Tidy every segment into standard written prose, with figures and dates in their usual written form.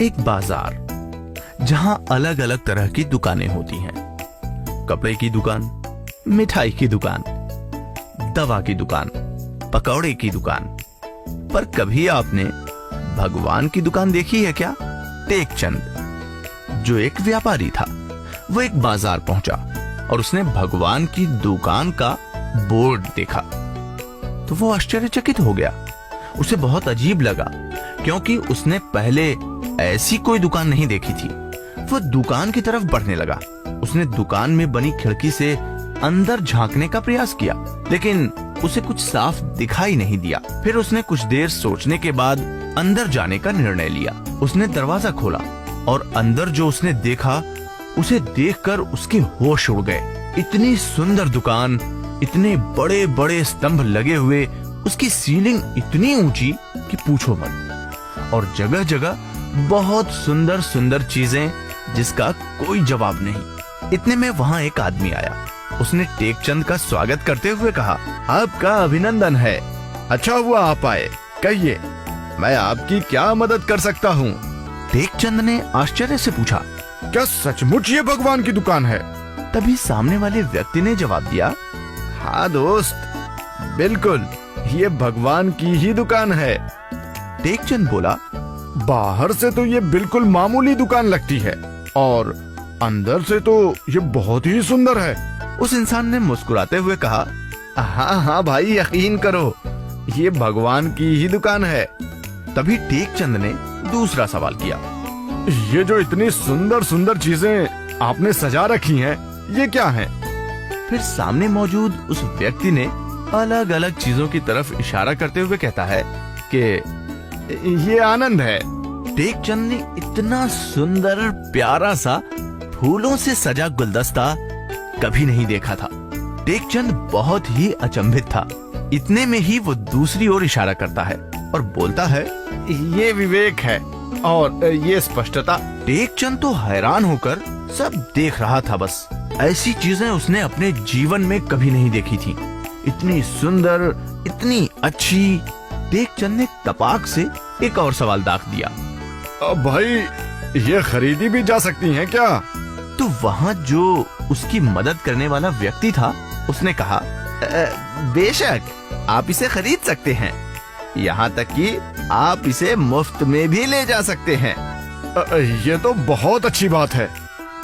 एक बाजार जहां अलग अलग तरह की दुकानें होती हैं। कपड़े की दुकान, मिठाई की दुकान, दवा की दुकान, पकौड़े की दुकान। पर कभी आपने भगवान की दुकान देखी है क्या? टेकचंद, जो एक व्यापारी था, वो एक बाजार पहुंचा और उसने भगवान की दुकान का बोर्ड देखा तो वो आश्चर्यचकित हो गया। उसे बहुत अजीब लगा क्योंकि उसने पहले ऐसी कोई दुकान नहीं देखी थी। वो दुकान की तरफ बढ़ने लगा। उसने दुकान में बनी खिड़की से अंदर झांकने का प्रयास किया, लेकिन उसे कुछ साफ दिखाई नहीं दिया। फिर उसने कुछ देर सोचने के बाद अंदर जाने का निर्णय लिया। उसने दरवाजा खोला और अंदर जो उसने देखा, उसे देखकर उसके होश उड़ गए। इतनी सुंदर दुकान, इतने बड़े बड़े स्तंभ लगे हुए, उसकी सीलिंग इतनी ऊंची कि पूछो मत, और जगह जगह बहुत सुंदर सुंदर चीजें जिसका कोई जवाब नहीं। इतने में वहाँ एक आदमी आया। उसने टेकचंद का स्वागत करते हुए कहा, आपका अभिनंदन है। अच्छा हुआ आप आए। कहिए, मैं आपकी क्या मदद कर सकता हूँ? टेकचंद ने आश्चर्य से पूछा, क्या सचमुच ये भगवान की दुकान है? तभी सामने वाले व्यक्ति ने जवाब दिया, हाँ दोस्त, बिल्कुल, ये भगवान की ही दुकान है। टेकचंद बोला, बाहर से तो ये बिल्कुल मामूली दुकान लगती है और अंदर से तो ये बहुत ही सुंदर है। उस इंसान ने मुस्कुराते हुए कहा, हाँ हाँ भाई, यकीन करो, ये भगवान की ही दुकान है। तभी टेकचंद ने दूसरा सवाल किया, ये जो इतनी सुंदर सुंदर चीजें आपने सजा रखी हैं, ये क्या हैं? फिर सामने मौजूद उस व्यक्ति ने अलग अलग चीजों की तरफ इशारा करते हुए कहता है कि ये आनंद है। टेकचंद ने इतना सुंदर प्यारा सा फूलों से सजा गुलदस्ता कभी नहीं देखा था। टेकचंद बहुत ही अचंभित था। इतने में ही वो दूसरी ओर इशारा करता है और बोलता है, ये विवेक है और ये स्पष्टता। टेकचंद तो हैरान होकर सब देख रहा था। बस ऐसी चीजें उसने अपने जीवन में कभी नहीं देखी थी। इतनी सुंदर, इतनी अच्छी। टेकचंद ने तपाक से एक और सवाल दाग दिया, भाई, ये खरीदी भी जा सकती हैं क्या? तो वहाँ जो उसकी मदद करने वाला व्यक्ति था, उसने कहा, बेशक, आप इसे खरीद सकते हैं। यहाँ तक कि आप इसे मुफ्त में भी ले जा सकते हैं। ये तो बहुत अच्छी बात है।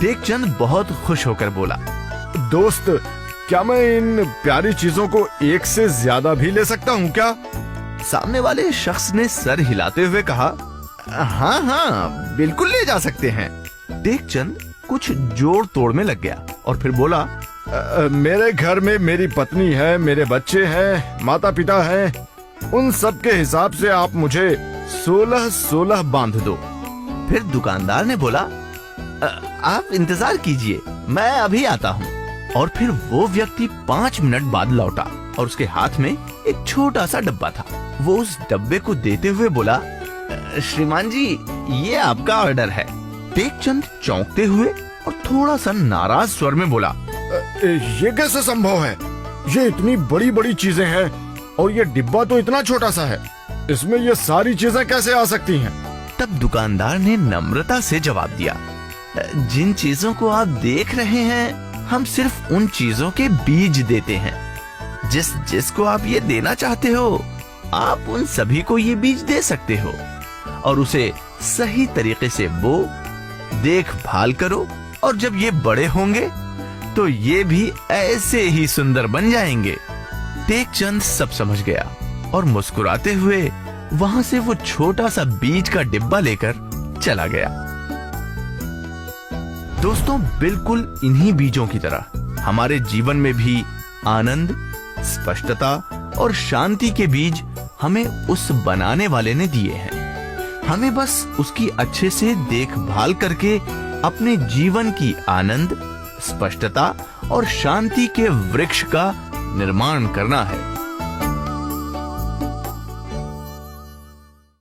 टेकचंद बहुत खुश होकर बोला, दोस्त, क्या मैं इन प्यारी चीजों को एक से ज्यादा भी ले सकता हूँ क्या? सामने वाले शख्स ने सर हिलाते हुए कहा, हाँ हाँ, बिल्कुल ले जा सकते हैं। टेकचंद कुछ जोड़ तोड़ में लग गया और फिर बोला, मेरे घर में मेरी पत्नी है, मेरे बच्चे हैं, माता पिता हैं, उन सब के हिसाब से आप मुझे 16 बांध दो। फिर दुकानदार ने बोला, आप इंतजार कीजिए, मैं अभी आता हूँ। और फिर वो व्यक्ति 5 मिनट बाद लौटा और उसके हाथ में एक छोटा सा डब्बा था। वो उस डब्बे को देते हुए बोला, श्रीमान जी, ये आपका ऑर्डर है। टेकचंद चौंकते हुए और थोड़ा सा नाराज स्वर में बोला, ये कैसे संभव है? ये इतनी बड़ी बड़ी चीजें हैं और ये डिब्बा तो इतना छोटा सा है, इसमें ये सारी चीजें कैसे आ सकती हैं? तब दुकानदार ने नम्रता से जवाब दिया, जिन चीजों को आप देख रहे हैं, हम सिर्फ उन चीजों के बीज देते हैं। जिसको आप ये देना चाहते हो, आप उन सभी को ये बीज दे सकते हो और उसे सही तरीके से बो, देखभाल करो, और जब ये बड़े होंगे तो ये भी ऐसे ही सुंदर बन जाएंगे। टेकचंद सब समझ गया और मुस्कुराते हुए वहां से वो छोटा सा बीज का डिब्बा लेकर चला गया। दोस्तों, बिल्कुल इन्हीं बीजों की तरह हमारे जीवन में भी आनंद, स्पष्टता और शांति के बीज हमें उस बनाने वाले ने दिए हैं। हमें बस उसकी अच्छे से देखभाल करके अपने जीवन की आनंद, स्पष्टता और शांति के वृक्ष का निर्माण करना है।